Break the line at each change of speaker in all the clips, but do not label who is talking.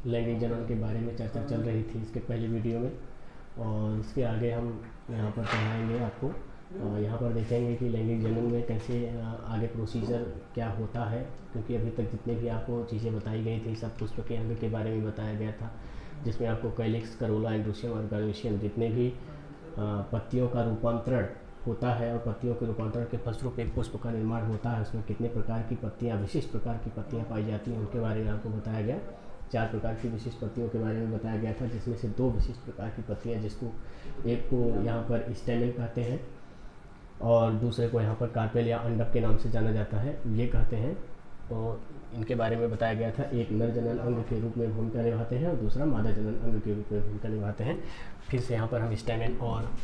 लैंगिक जनन के बारे में चर्चा चल रही थी इसके पहले वीडियो में, और इसके आगे हम यहाँ पर पढ़ाएंगे आपको। यहाँ पर देखेंगे कि लैंगिक जनन में कैसे आगे प्रोसीजर क्या होता है, क्योंकि अभी तक जितने भी आपको चीज़ें बताई गई थी सब पुष्प के अंग के बारे में बताया गया था, जिसमें आपको कैलिक्स, करोला, एंड्रोशियम और गर्मेशियम जितने भी पत्तियों का रूपांतरण होता है और पत्तियों के रूपांतरण के फलस्वरूप एक पुष्प का निर्माण होता है, उसमें कितने प्रकार की पत्तियाँ, विशिष्ट प्रकार की पत्तियाँ पाई जाती हैं उनके बारे में आपको बताया गया। 4 प्रकार की विशिष्ट पत्तियों के बारे में बताया गया था, जिसमें से 2 विशिष्ट प्रकार की पत्तियाँ, जिसको एक को यहाँ पर स्टेमेन कहते हैं और दूसरे को यहाँ पर कार्पेल या अंडक के नाम से जाना जाता है, ये कहते हैं। और इनके बारे में बताया गया था, एक नर जनन अंग के रूप में भूमिका निभाते हैं और दूसरा मादा जनन अंग के रूप में भूमिका निभाते हैं। फिर से यहाँ पर हम स्टेमेन और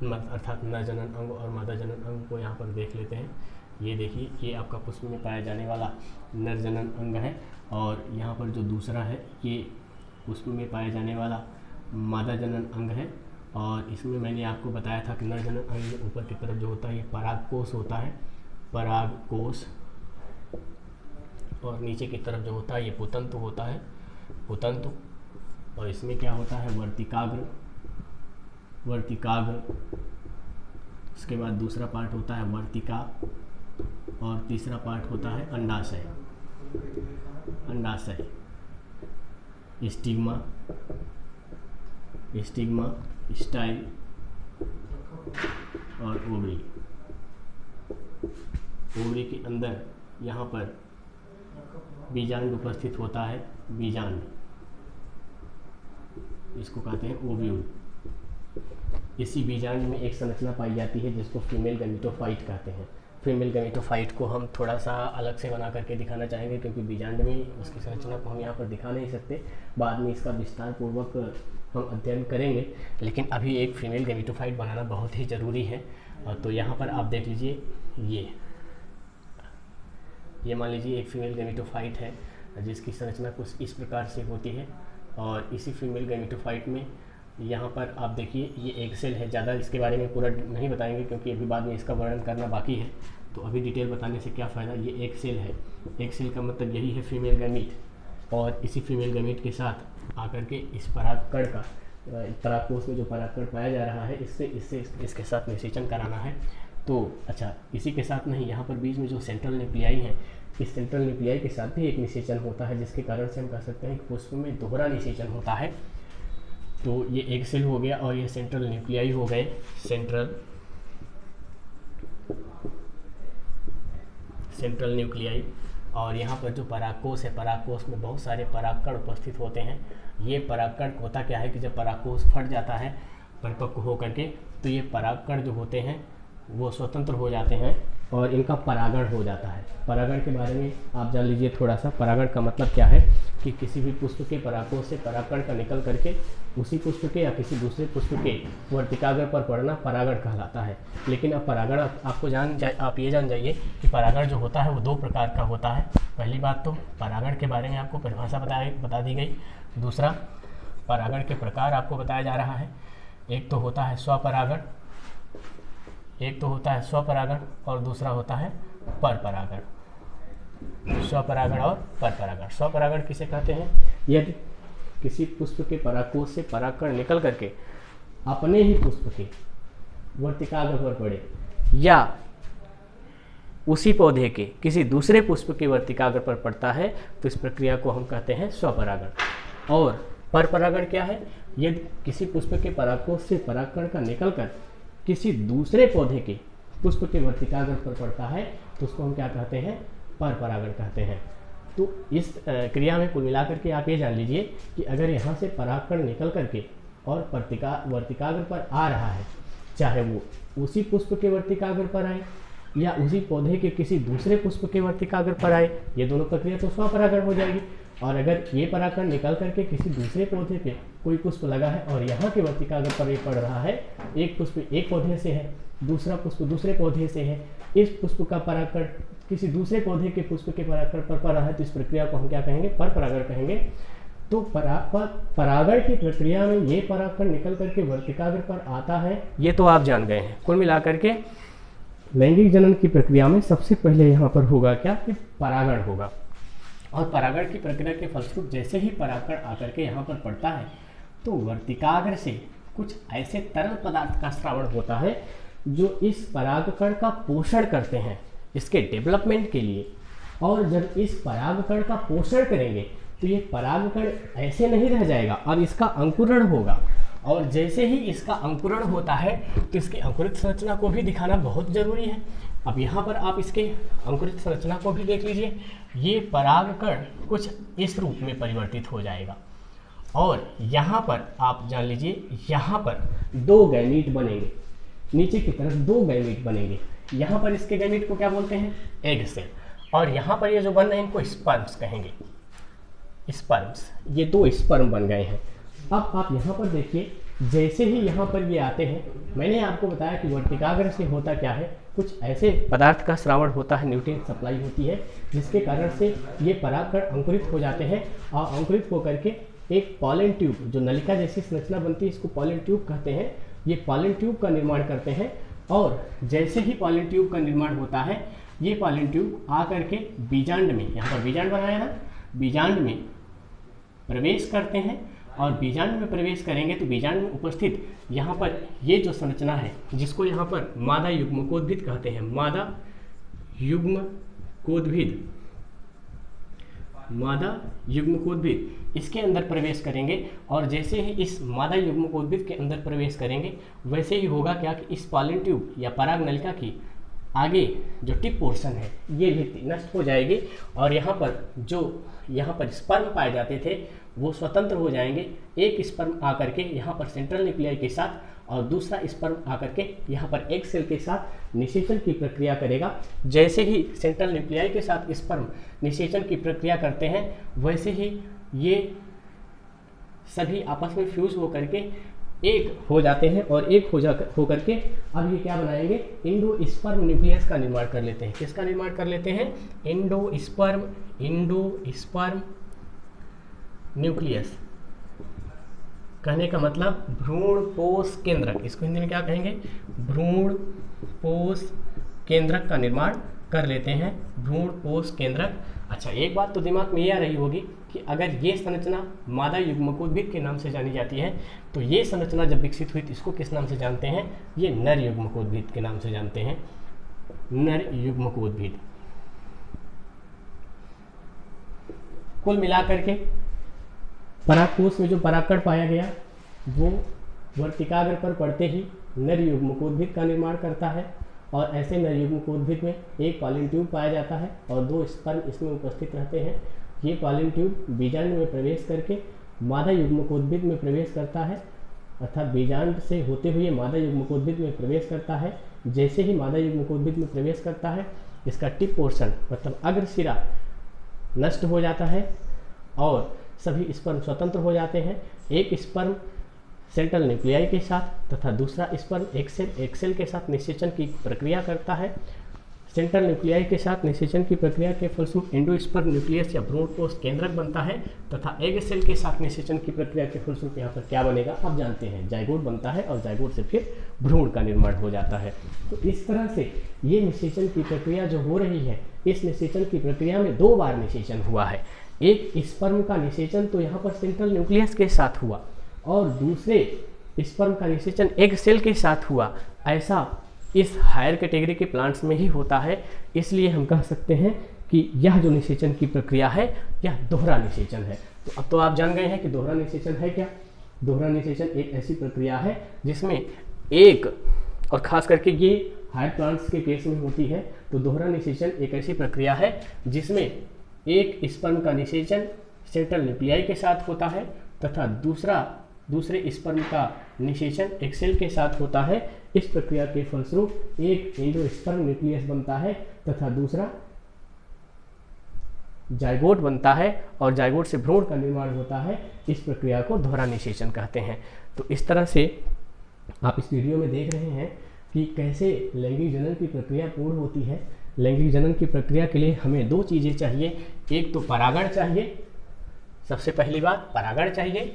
अर्थात नर जनन अंग और मादा जनन अंग को यहाँ पर देख लेते हैं। ये देखिए, ये आपका पुष्प में पाया जाने वाला नर जनन अंग है और यहाँ पर जो दूसरा है ये पुष्प में पाया जाने वाला मादा जनन अंग है। और इसमें मैंने आपको बताया था कि नर जनन अंग में ऊपर की तरफ जो होता है ये परागकोश होता है, परागकोश, और नीचे की तरफ जो होता है ये पुतंतु होता है, पुतंतु। और इसमें क्या होता है, वर्तिकाग्र, वर्तिकाग्र। इसके बाद दूसरा पार्ट होता है वर्तिका और तीसरा पार्ट होता है अंडाशय, अंडाशय, स्टिग्मा, स्टिग्मा, स्टाइल और ओवरी। ओवरी के अंदर यहाँ पर बीजांड उपस्थित होता है, बीजांड, इसको कहते हैं ओव्यूल। इसी बीजांड में एक संरचना पाई जाती है जिसको फीमेल गैमेटोफाइट कहते हैं। फीमेल गैमेटोफाइट को हम थोड़ा सा अलग से बना करके दिखाना चाहेंगे, क्योंकि बीजांड में उसकी संरचना को हम यहाँ पर दिखा नहीं सकते, बाद में इसका विस्तार पूर्वक हम अध्ययन करेंगे, लेकिन अभी एक फीमेल गैमेटोफाइट बनाना बहुत ही ज़रूरी है। तो यहाँ पर आप देख लीजिए, ये मान लीजिए एक फीमेल गैमेटोफाइट है जिसकी संरचना कुछ इस प्रकार से होती है। और इसी फीमेल गैमेटोफाइट में यहाँ पर आप देखिए ये एग सेल है। ज़्यादा इसके बारे में पूरा नहीं बताएंगे क्योंकि अभी बाद में इसका वर्णन करना बाकी है, तो अभी डिटेल बताने से क्या फ़ायदा। ये एग सेल है, एग सेल का मतलब यही है फीमेल गैमीट, और इसी फीमेल गैमीट के साथ आकर के इस परागकण का, परागकोश में जो परागकण पाया जा रहा है इसके साथ निषेचन कराना है। तो अच्छा, इसी के साथ नहीं, यहाँ पर बीच में जो सेंट्रल न्यूक्लियाई है, इस सेंट्रल न्यूक्लियाई के साथ भी एक निषेचन होता है, जिसके कारण से हम कह सकते हैं कि पुष्प में दोहरा निषेचन होता है। तो ये एग सेल हो गया और ये सेंट्रल न्यूक्लियाई हो गए, सेंट्रल न्यूक्लियाई। और यहाँ पर जो परागकोश है, परागकोश में बहुत सारे परागकण उपस्थित होते हैं। ये परागकण होता क्या है कि जब परागकोश फट जाता है परिपक्व होकर के, तो ये परागकण जो होते हैं वो स्वतंत्र हो जाते हैं और इनका परागण हो जाता है। परागण के बारे में आप जान लीजिए थोड़ा सा। परागण का मतलब क्या है कि किसी भी पुष्प के परागकोश से परागकण का निकल करके उसी पुष्प के या किसी दूसरे पुष्प के वर्तिकाग्र पर पड़ना परागण कहलाता है। लेकिन अब परागण आप ये जान जाइए कि परागण जो होता है वो 2 प्रकार का होता है। पहली बात तो परागण के बारे में आपको परिभाषा बता दी गई। दूसरा, परागण के प्रकार आपको बताया जा रहा है। एक तो होता है स्वपरागण, और दूसरा होता है परपरागण। स्वपरागण और परपरागण। स्वपरागण किसे कहते हैं? यदि किसी पुष्प के परागकोश से परागकण निकल करके अपने ही पुष्प के वर्तिकाग्र पर पड़े या उसी पौधे के किसी दूसरे पुष्प के वर्तिकाग्र पर पड़ता है, तो इस प्रक्रिया को हम कहते हैं स्वपरागण। और परपरागण क्या है? यदि किसी पुष्प के परागकोश से परागकण का निकलकर किसी दूसरे पौधे के पुष्प के वर्तिकाग्र पर पड़ता है, तो उसको हम क्या कहते हैं? परपरागण कहते हैं। तो इस क्रिया में कुल मिलाकर के आप ये जान लीजिए कि अगर यहाँ से परागकण निकल करके और वर्तिकाग्र पर आ रहा है, चाहे वो उसी पुष्प के वर्तिकाग्र पर आए या उसी पौधे के किसी दूसरे पुष्प के वर्तिकाग्र पर आए, ये दोनों प्रक्रिया तो स्वपरागण हो जाएगी। और अगर ये परागकण निकल करके किसी दूसरे पौधे पे कोई पुष्प लगा है और यहाँ के वर्तिकाग्र पर ये पड़ रहा है, एक पुष्प एक पौधे से है, दूसरा पुष्प दूसरे पौधे से है, इस पुष्प का परागकण किसी दूसरे पौधे के पुष्प के परागकण पर पड़ रहा है, तो इस प्रक्रिया को हम क्या कहेंगे? परपरागण कहेंगे। तो परागण की प्रक्रिया में ये परागकण निकल करके वर्तिकाग्र पर आता है, ये तो आप जान गए हैं। कुल मिलाकर के लैंगिक जनन की प्रक्रिया में सबसे पहले यहाँ पर होगा क्या कि परागण होगा। और परागण की प्रक्रिया के फलस्वरूप जैसे ही परागकण आकर के यहाँ पर पड़ता है तो वर्तिकाग्र से कुछ ऐसे तरल पदार्थ का स्रावण होता है जो इस परागकण का पोषण करते हैं इसके डेवलपमेंट के लिए। और जब इस परागकण का पोषण करेंगे तो ये परागकण ऐसे नहीं रह जाएगा, अब इसका अंकुरण होगा। और जैसे ही इसका अंकुरण होता है तो इसकी अंकुरित संरचना को भी दिखाना बहुत जरूरी है। अब यहाँ पर आप इसके अंकुरित संरचना को भी देख लीजिए। ये परागकण कुछ इस रूप में परिवर्तित हो जाएगा और यहाँ पर आप जान लीजिए, यहाँ पर 2 गैमीट बनेंगे, नीचे की तरफ 2 गैमीट बनेंगे। यहाँ पर इसके गैमीट को क्या बोलते हैं? Egg cell. और यहाँ पर ये जो बन रहे हैं इनको स्पर्म्स कहेंगे, स्पर्म्स। ये 2 स्पर्म बन गए हैं। अब आप यहाँ पर देखिए, जैसे ही यहाँ पर ये आते हैं, मैंने आपको बताया कि वर्तिकाग्र से होता क्या है, कुछ ऐसे पदार्थ का स्रावण होता है, न्यूट्रिएंट सप्लाई होती है, जिसके कारण से ये परागकण अंकुरित हो जाते हैं और अंकुरित होकर के एक पॉलन ट्यूब, जो नलिका जैसी संरचना बनती है, इसको पॉलन ट्यूब कहते हैं। ये पॉलन ट्यूब का निर्माण करते हैं और जैसे ही पॉलन ट्यूब का निर्माण होता है, ये पॉलन ट्यूब आकर के बीजांड में, यहाँ पर बीजांड बनाया ना, बीजांड में प्रवेश करते हैं। और बीजांड में प्रवेश करेंगे तो बीजांड में उपस्थित यहाँ पर ये जो संरचना है, जिसको यहाँ पर मादा युग्मकोद्भिद कहते हैं, मादा युग्मकोद्भिद, मादा युग्मकोद्भिद, इसके अंदर प्रवेश करेंगे। और जैसे ही इस मादा युग्मकोद्भिद के अंदर प्रवेश करेंगे वैसे ही होगा क्या कि इस पॉलन ट्यूब या पराग नलिका की आगे जो टिप पोर्शन है ये भी नष्ट हो जाएगी और यहाँ पर स्पर्म पाए जाते थे वो स्वतंत्र हो जाएंगे। एक स्पर्म आकर के यहाँ पर सेंट्रल न्यूक्लियाई के साथ और दूसरा स्पर्म आकर के यहाँ पर एग सेल के साथ निषेचन की प्रक्रिया करेगा। जैसे ही सेंट्रल न्यूक्लियाई के साथ स्पर्म निषेचन की प्रक्रिया करते हैं वैसे ही ये सभी आपस में फ्यूज होकर के एक हो जाते हैं और एक होकर के अब ये क्या बनाएंगे? इंडोस्पर्म न्यूक्लियस का निर्माण कर लेते हैं। किसका निर्माण कर लेते हैं? Endosperm nucleus. कहने का मतलब भ्रूण पोष केंद्रक, इसको हिंदी में क्या कहेंगे? भ्रूण पोष केंद्रक का निर्माण कर लेते हैं, भ्रूण पोष केंद्रक। अच्छा, एक बात तो दिमाग में ये आ रही होगी कि अगर ये संरचना मादा युग्मकोद्भिद के नाम से जानी जाती है तो ये संरचना जब विकसित हुई तो इसको किस नाम से जानते हैं? ये नर युग्मकोद्भिद के नाम से जानते हैं, नर युग्मकोद्भिद। कुल मिलाकर के परागकोश में जो परागकण पाया गया वो वर्तिकाग्र पर पड़ते ही नर युग्मकोद्भिद का निर्माण करता है और ऐसे नर युग्मकोद्भिद में एक पॉलन ट्यूब पाया जाता है और 2 स्पर्म इसमें उपस्थित रहते हैं। ये पॉलन ट्यूब बीजांड में प्रवेश करके मादा युग्मकोद्भिद में प्रवेश करता है, अर्थात बीजांड से होते हुए मादा युग्मकोद्भिद में प्रवेश करता है। जैसे ही मादा युग्मकोद्भिद में प्रवेश करता है इसका टिप पोर्शन मतलब अग्र सिरा नष्ट हो जाता है और सभी स्पर्म स्वतंत्र हो जाते हैं। एक स्पर्म सेंट्रल न्यूक्लियाई के साथ तथा दूसरा स्पर्म एक्सेल के साथ निषेचन की प्रक्रिया करता है। सेंट्रल न्यूक्लियाई के साथ निषेचन की प्रक्रिया के फलस्वरूप एंडोस्पर्म न्यूक्लियस या भ्रूण कोष केंद्रक बनता है तथा एग सेल के साथ निषेचन की प्रक्रिया के फलस्वरूप यहाँ पर क्या बनेगा आप जानते हैं, जाइगोट बनता है और जाइगोट से फिर भ्रूण का निर्माण हो जाता है। तो इस तरह से ये निषेचन की प्रक्रिया जो हो रही है, इस निषेचन की प्रक्रिया में 2 बार निषेचन हुआ है। एक स्पर्म का निषेचन तो यहाँ पर सेंट्रल न्यूक्लियस के साथ हुआ और दूसरे स्पर्म का निषेचन एग सेल के साथ हुआ। ऐसा इस हायर कैटेगरी के प्लांट्स में ही होता है, इसलिए हम कह सकते हैं कि यह जो निषेचन की प्रक्रिया है यह दोहरा निषेचन है। तो अब तो आप जान गए हैं कि दोहरा निषेचन है क्या। दोहरा निषेचन एक ऐसी प्रक्रिया है जिसमें एक, और खास करके ये हायर प्लांट्स के केस में होती है, तो दोहरा निषेचन एक ऐसी प्रक्रिया है जिसमें एक स्पर्म का निषेचन सेंट्रल न्यूक्लियाई के साथ होता है तथा दूसरे स्पर्म का निषेचन एक सेल के साथ होता है। इस प्रक्रिया के फलस्वरूप एक एंडोस्पर्म न्यूक्लियस बनता है तथा दूसरा जाइगोट बनता है और जाइगोट से भ्रूण का निर्माण होता है। इस प्रक्रिया को दोहरा निषेचन कहते हैं। तो इस तरह से आप इस वीडियो में देख रहे हैं कि कैसे लैंगिक जनन की प्रक्रिया पूर्ण होती है। लैंगिक जनन की प्रक्रिया के लिए हमें 2 चीज़ें चाहिए, एक तो परागण चाहिए, सबसे पहली बात परागण चाहिए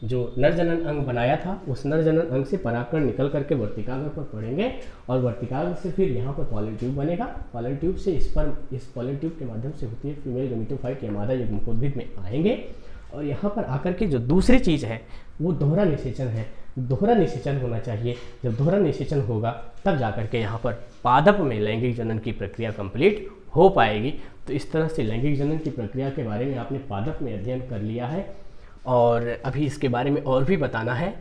जो नर जनन अंग बनाया था उस नर जनन अंग से परागकण निकल करके वर्तिकाग्र पर पड़ेंगे और वर्तिकाग्र से फिर यहाँ पर पॉलन ट्यूब बनेगा। पॉलन ट्यूब से स्पर्म इस पॉलन ट्यूब के माध्यम से होती है फीमेल गैमेटोफाइट या मादा युग्मकोद्भिद में आएंगे और यहाँ पर आकर के जो दूसरी चीज़ है वो दोहरा निषेचन है। दोहरा निषेचन होना चाहिए। जब दोहरा निषेचन होगा तब जाकर के यहाँ पर पादप में लैंगिक जनन की प्रक्रिया कंप्लीट हो पाएगी। तो इस तरह से लैंगिक जनन की प्रक्रिया के बारे में आपने पादप में अध्ययन कर लिया है और अभी इसके बारे में और भी बताना है,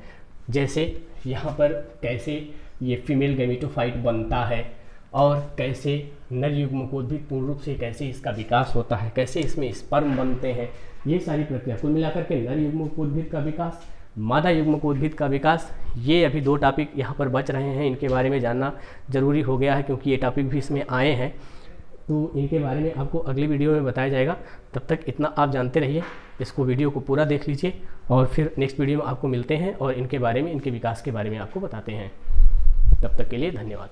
जैसे यहाँ पर कैसे ये फीमेल गैमेटोफाइट बनता है और कैसे नर युग्मकोद्भिद पूर्ण रूप से कैसे इसका विकास होता है, कैसे इसमें स्पर्म बनते हैं, ये सारी प्रक्रिया कुल मिलाकर के नर युग्मकोद्भिद का विकास, मादा युग्मकोद्भिद का विकास, ये अभी 2 टॉपिक यहाँ पर बच रहे हैं। इनके बारे में जानना जरूरी हो गया है क्योंकि ये टॉपिक भी इसमें आए हैं, तो इनके बारे में आपको अगली वीडियो में बताया जाएगा। तब तक इतना आप जानते रहिए, इसको वीडियो को पूरा देख लीजिए और फिर नेक्स्ट वीडियो में आपको मिलते हैं और इनके बारे में, इनके विकास के बारे में आपको बताते हैं। तब तक के लिए धन्यवाद।